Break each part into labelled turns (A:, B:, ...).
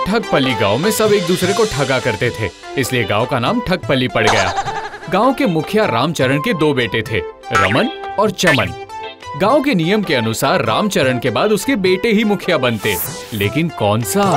A: ठगपल्ली गांव में सब एक दूसरे को ठगा करते थे, इसलिए गांव का नाम ठगपल्ली पड़ गया। गांव के मुखिया रामचरण के 2 बेटे थे, रमन और चमन। गांव के नियम के अनुसार रामचरण के बाद उसके बेटे ही मुखिया बनते, लेकिन कौन सा?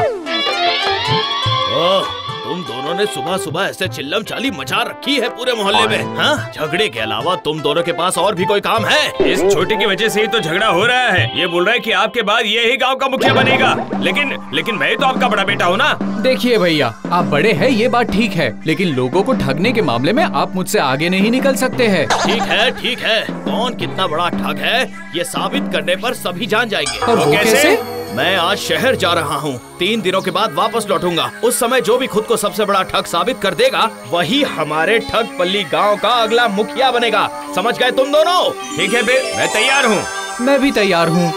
B: तुम दोनों ने सुबह सुबह ऐसे चिल्लम चाली मचा रखी है पूरे मोहल्ले में। हाँ? झगड़े के अलावा तुम दोनों के पास और भी कोई काम है?
C: इस छोटी की वजह से ही तो झगड़ा हो रहा है। ये बोल रहा है कि आपके बाद ये ही गांव का मुखिया बनेगा, लेकिन मैं तो आपका बड़ा बेटा हूँ ना।
A: देखिए भैया, आप बड़े हैं ये बात ठीक है, लेकिन लोगों को ठगने के मामले में आप मुझसे आगे नहीं निकल सकते हैं।
B: ठीक है, कौन कितना बड़ा ठग है ये साबित करने पर सभी जान जाएंगे।
A: और वो कैसे?
B: मैं आज शहर जा रहा हूँ, 3 दिनों के बाद वापस लौटूंगा। उस समय जो भी खुद को सबसे बड़ा ठग साबित कर देगा, वही हमारे ठगपल्ली गांव का अगला मुखिया बनेगा। समझ गए तुम दोनों?
C: ठीक है बे, मैं तैयार हूँ।
A: मैं भी तैयार हूँ।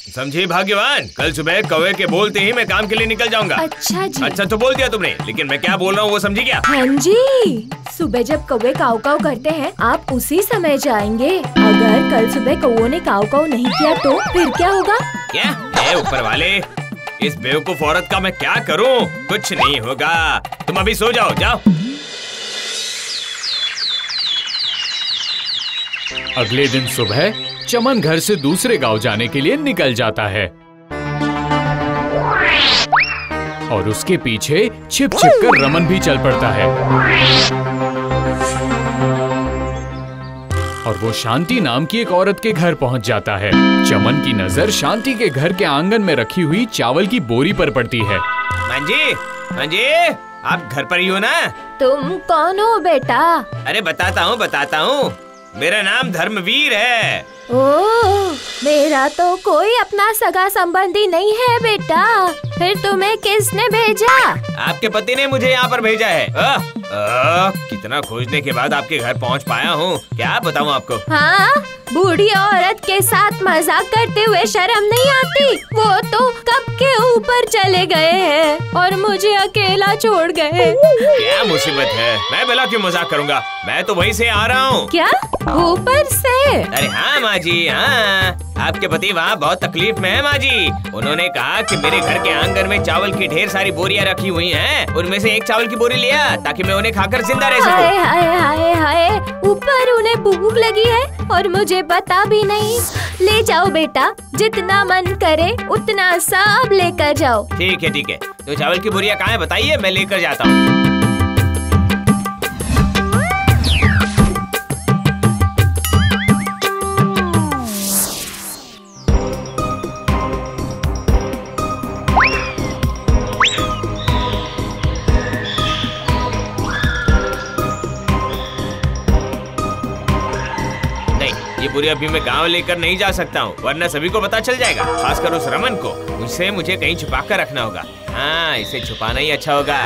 C: समझी भाग्यवान, कल सुबह कौवे के बोलते ही मैं काम के लिए निकल जाऊंगा।
D: अच्छा जी।
C: अच्छा तो बोल दिया तुमने, लेकिन मैं क्या बोल रहा हूँ वो समझी क्या?
D: हाँ जी, सुबह जब कौवे काऊ काऊ करते हैं आप उसी समय जाएंगे। अगर कल सुबह कौवों ने काऊ काऊ नहीं किया तो फिर क्या होगा?
C: क्या? ऊपर वाले, इस बेवकूफ औरत का मैं क्या करूँ? कुछ नहीं होगा, तुम अभी सो जाओ। जाओ।
A: अगले दिन सुबह चमन घर से दूसरे गांव जाने के लिए निकल जाता है और उसके पीछे छिप छिप कर रमन भी चल पड़ता है और वो शांति नाम की एक औरत के घर पहुंच जाता है। चमन की नजर शांति के घर के आंगन में रखी हुई चावल की बोरी पर पड़ती है।
C: मंजी, आप घर पर ही हो ना?
D: तुम कौन हो बेटा?
C: अरे बताता हूँ, मेरा नाम धर्मवीर है।
D: ओह, मेरा तो कोई अपना सगा संबंधी नहीं है बेटा। फिर तुम्हें किसने भेजा?
C: आपके पति ने मुझे यहाँ पर भेजा है। कितना खोजने के बाद आपके घर पहुँच पाया हूँ, क्या बताऊँ आपको।
D: हाँ, बूढ़ी औरत के साथ मजाक करते हुए शर्म नहीं आती? वो तो कब के ऊपर चले गए हैं और मुझे अकेला छोड़ गए।
C: क्या मुसीबत है, मैं भला क्यों मजाक करूँगा, मैं तो वहीं से आ रहा हूँ।
D: क्या ऊपर से?
C: अरे हाँ माँ जी, हाँ, आपके पति वहाँ बहुत तकलीफ में है माँ जी। उन्होंने कहा कि मेरे घर के आंगन में चावल की ढेर सारी बोरियां रखी हुई हैं, उनमें से एक चावल की बोरी लिया ताकि मैं उन्हें खाकर जिंदा रह सकूं।
D: हाय हाय हाय हाय, ऊपर उन्हें भूख लगी है और मुझे पता भी नहीं। ले जाओ बेटा, जितना मन करे उतना सब लेकर जाओ।
C: ठीक है, तो चावल की बोरियां कहाँ है बताइए, मैं लेकर जाता हूँ। ये बोरी अभी मैं गांव लेकर नहीं जा सकता हूँ, वरना सभी को पता चल जाएगा, खासकर उस रमन को। उसे मुझे कहीं छुपा कर रखना होगा। हाँ, इसे छुपाना ही अच्छा होगा।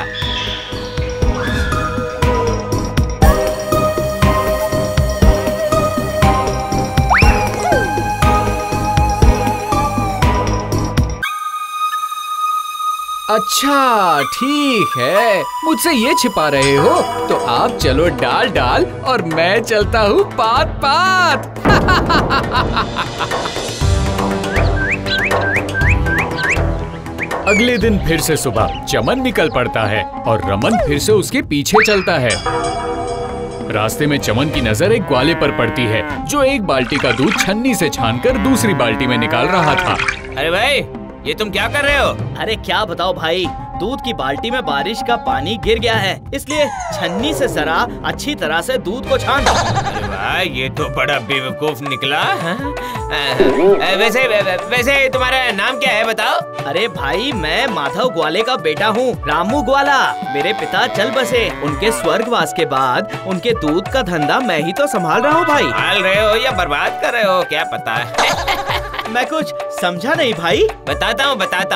A: अच्छा ठीक है, मुझसे ये छिपा रहे हो तो आप चलो डाल और मैं चलता हूँ पात। अगले दिन फिर से सुबह चमन निकल पड़ता है और रमन फिर से उसके पीछे चलता है। रास्ते में चमन की नजर एक ग्वाले पर पड़ती है जो एक बाल्टी का दूध छन्नी से छानकर दूसरी बाल्टी में निकाल रहा था।
C: अरे भाई, ये तुम क्या कर रहे हो?
B: अरे क्या बताओ भाई, दूध की बाल्टी में बारिश का पानी गिर गया है, इसलिए छन्नी से जरा अच्छी तरह से दूध को छान।
C: अरे वाह, ये तो बड़ा बेवकूफ निकला। वैसे तुम्हारा नाम क्या है बताओ?
B: अरे भाई, मैं माधव ग्वाले का बेटा हूँ, रामू ग्वाला। मेरे पिता चल बसे, उनके स्वर्गवास के बाद उनके दूध का धंधा मैं ही तो संभाल रहा हूँ भाई।
C: संभाल रहे हो या बर्बाद कर रहे हो, क्या पता है।
B: मैं कुछ समझा नहीं भाई।
C: बताता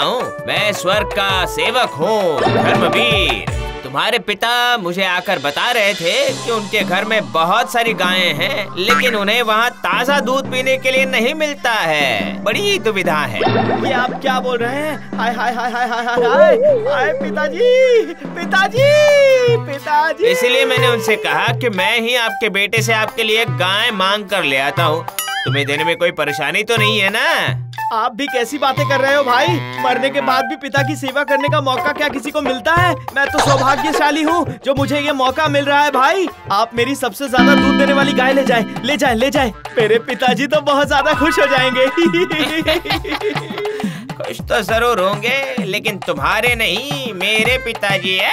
C: हूँ, मैं स्वर्ग का सेवक हूँ, धर्मवीर। तुम्हारे पिता मुझे आकर बता रहे थे कि उनके घर में बहुत सारी गायें हैं, लेकिन उन्हें वहाँ ताज़ा दूध पीने के लिए नहीं मिलता है। बड़ी दुविधा है।
B: ये आप क्या बोल रहे हैं? हाय हाय हाय हाय हाय हाय हाय, पिताजी पिताजी पिताजी।
C: इसीलिए मैंने उनसे कहा कि मैं ही आपके बेटे से आपके लिए गाय मांग कर ले आता हूँ। तुम्हें देने में कोई परेशानी तो नहीं है ना?
B: आप भी कैसी बातें कर रहे हो भाई? मरने के बाद भी पिता की सेवा करने का मौका क्या किसी को मिलता है? मैं तो सौभाग्यशाली हूँ जो मुझे ये मौका मिल रहा है भाई। आप मेरी सबसे ज्यादा दूध देने वाली गाय ले जाएं, ले जाएं, ले जाएं। मेरे पिताजी तो बहुत ज्यादा खुश हो जाएंगे।
C: खुश तो जरूर होंगे, लेकिन तुम्हारे नहीं, मेरे पिताजी है।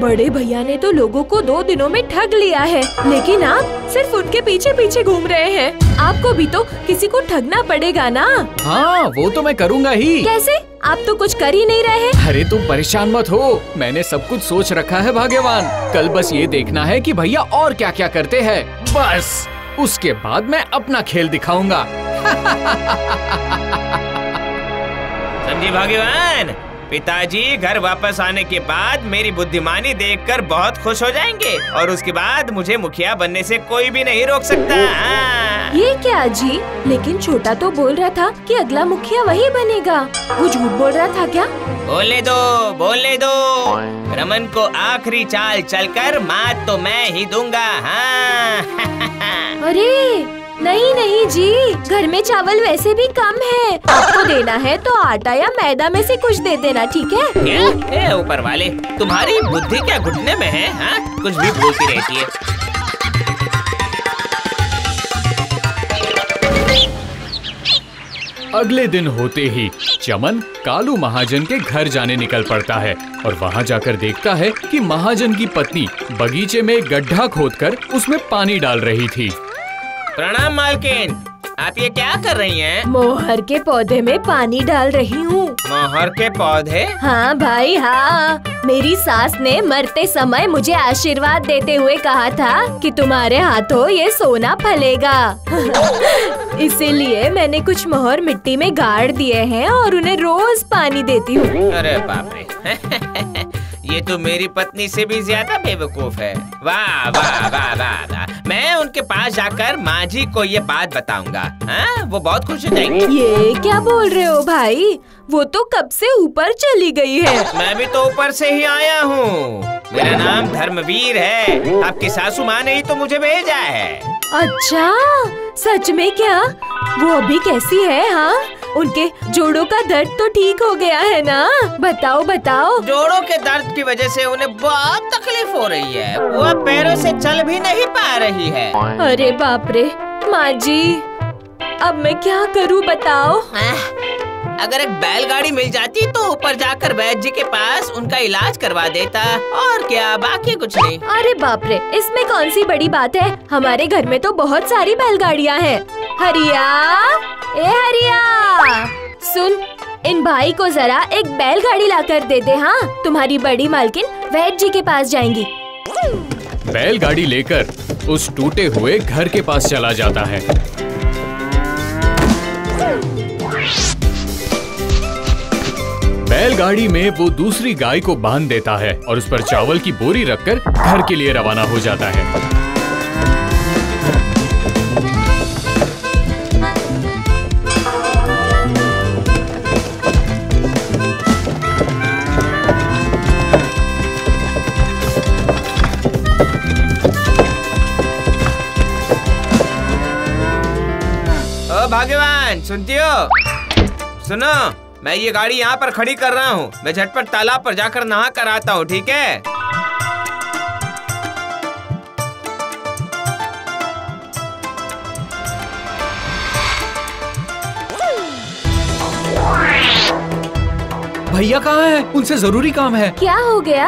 D: बड़े भैया ने तो लोगों को 2 दिनों में ठग लिया है, लेकिन आप सिर्फ उनके पीछे पीछे घूम रहे हैं। आपको भी तो किसी को ठगना पड़ेगा ना?
A: हाँ, वो तो मैं करूँगा ही।
D: कैसे? आप तो कुछ कर ही नहीं रहे।
A: अरे तुम परेशान मत हो, मैंने सब कुछ सोच रखा है भाग्यवान। कल बस ये देखना है कि भैया और क्या क्या करते हैं, बस उसके बाद मैं अपना खेल दिखाऊंगा।
C: समझी भाग्यवान? पिताजी घर वापस आने के बाद मेरी बुद्धिमानी देखकर बहुत खुश हो जाएंगे और उसके बाद मुझे मुखिया बनने से कोई भी नहीं रोक सकता।
D: ये क्या जी? लेकिन छोटा तो बोल रहा था कि अगला मुखिया वही बनेगा। वो झूठ बोल रहा था क्या?
C: बोलने दो, बोलने दो। रमन को आखिरी चाल चलकर मात तो मैं ही दूंगा। हाँ।
D: अरे नहीं नहीं जी, घर में चावल वैसे भी कम है। आपको देना है तो आटा या मैदा में से कुछ दे देना, ठीक है?
C: क्या? ऊपर वाले, तुम्हारी बुद्धि क्या घुटने में है? हाँ, कुछ भी बोलती रहती है।
A: अगले दिन होते ही चमन कालू महाजन के घर जाने निकल पड़ता है और वहाँ जाकर देखता है कि महाजन की पत्नी बगीचे में एक गड्ढा खोदकर उसमें पानी डाल रही थी।
C: प्रणाम मालकिन, आप ये क्या कर रही हैं?
D: मोहर के पौधे में पानी डाल रही हूँ।
C: मोहर के पौधे?
D: हाँ भाई हाँ, मेरी सास ने मरते समय मुझे आशीर्वाद देते हुए कहा था कि तुम्हारे हाथों ये सोना फलेगा। इसीलिए मैंने कुछ मोहर मिट्टी में गाड़ दिए हैं और उन्हें रोज पानी देती हूँ।
C: अरे बाप रे, ये तो मेरी पत्नी से भी ज्यादा बेवकूफ है। वाह वाह वाह वाह वाह। मैं उनके पास जाकर माँ जी को ये बात बताऊंगा। हाँ, वो बहुत खुश हो जाएंगी।
D: ये क्या बोल रहे हो भाई? वो तो कब से ऊपर चली गई है।
C: मैं भी तो ऊपर से ही आया हूँ। मेरा नाम धर्मवीर है। आपकी सासू माँ ने ही तो मुझे भेजा है।
D: अच्छा, सच में क्या? वो अभी कैसी है? हाँ, उनके जोड़ों का दर्द तो ठीक हो गया है ना? बताओ बताओ।
C: जोड़ों के दर्द की वजह से उन्हें बहुत तकलीफ हो रही है। वो अब पैरों से चल भी नहीं पा रही है।
D: अरे बाप रे, माँ जी, अब मैं क्या करूँ बताओ?
C: अगर एक बैलगाड़ी मिल जाती तो ऊपर जाकर वैद्य जी के पास उनका इलाज करवा देता। और क्या, बाकी कुछ नहीं।
D: अरे बाप रे, इसमें कौन सी बड़ी बात है? हमारे घर में तो बहुत सारी बैलगाड़ियाँ हैं। हरिया, ए हरिया, सुन, इन भाई को जरा एक बैलगाड़ी लाकर दे दे। हाँ, तुम्हारी बड़ी मालकिन वैद्य जी के पास जाएंगी।
A: बैलगाड़ी लेकर उस टूटे हुए घर के पास चला जाता है। बैलगाड़ी में वो दूसरी गाय को बांध देता है और उस पर चावल की बोरी रखकर घर के लिए रवाना हो जाता है।
C: ओ भाग्यवान, सुनती हो? सुनो, मैं ये गाड़ी यहाँ पर खड़ी कर रहा हूँ। मैं झटपट तालाब पर जाकर नहा कर आता हूँ, ठीक है?
A: भैया कहाँ हैं? उनसे जरूरी काम है।
D: क्या हो गया?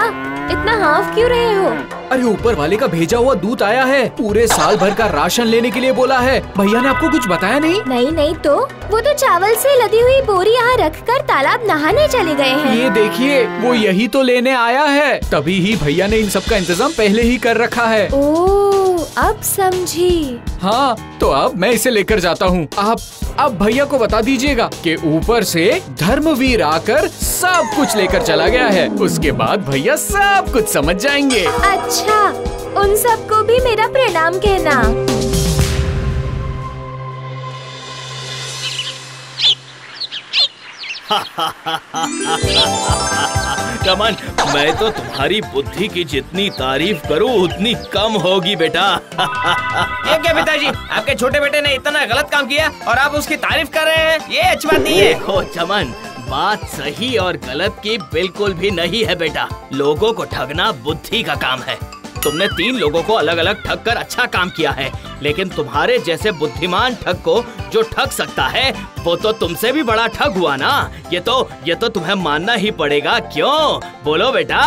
D: इतना हाफ क्यों रहे हो?
A: अरे ऊपर वाले का भेजा हुआ दूत आया है, पूरे साल भर का राशन लेने के लिए बोला है। भैया ने आपको कुछ बताया नहीं?
D: नहीं तो वो तो चावल से लदी हुई बोरी यहाँ रखकर तालाब नहाने चले गए हैं।
A: ये देखिए, वो यही तो लेने आया है। तभी ही भैया ने इन सब का इंतजाम पहले ही कर रखा है।
D: ओह, अब समझी।
A: हाँ, तो अब मैं इसे लेकर जाता हूँ। आप भैया को बता दीजिएगा कि ऊपर से धर्मवीर आकर सब कुछ लेकर चला गया है। उसके बाद भैया सब कुछ समझ जाएंगे।
D: अच्छा, उन सबको भी मेरा प्रणाम कहना।
B: चमन, मैं तो तुम्हारी बुद्धि की जितनी तारीफ करूं उतनी कम होगी बेटा।
C: ये क्या पिताजी, आपके छोटे बेटे ने इतना गलत काम किया और आप उसकी तारीफ कर रहे हैं? ये अच्छी बात नहीं है।
B: देखो चमन, बात सही और गलत की बिल्कुल भी नहीं है बेटा। लोगों को ठगना बुद्धि का काम है। तुमने 3 लोगों को अलग अलग ठग कर अच्छा काम किया है, लेकिन तुम्हारे जैसे बुद्धिमान ठग को जो ठग सकता है वो तो तुमसे भी बड़ा ठग हुआ ना। ये तो तुम्हें मानना ही पड़ेगा। क्यों, बोलो बेटा।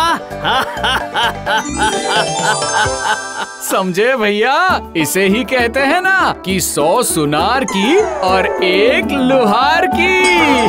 A: समझे भैया, इसे ही कहते हैं ना कि 100 सुनार की और 1 लुहार की।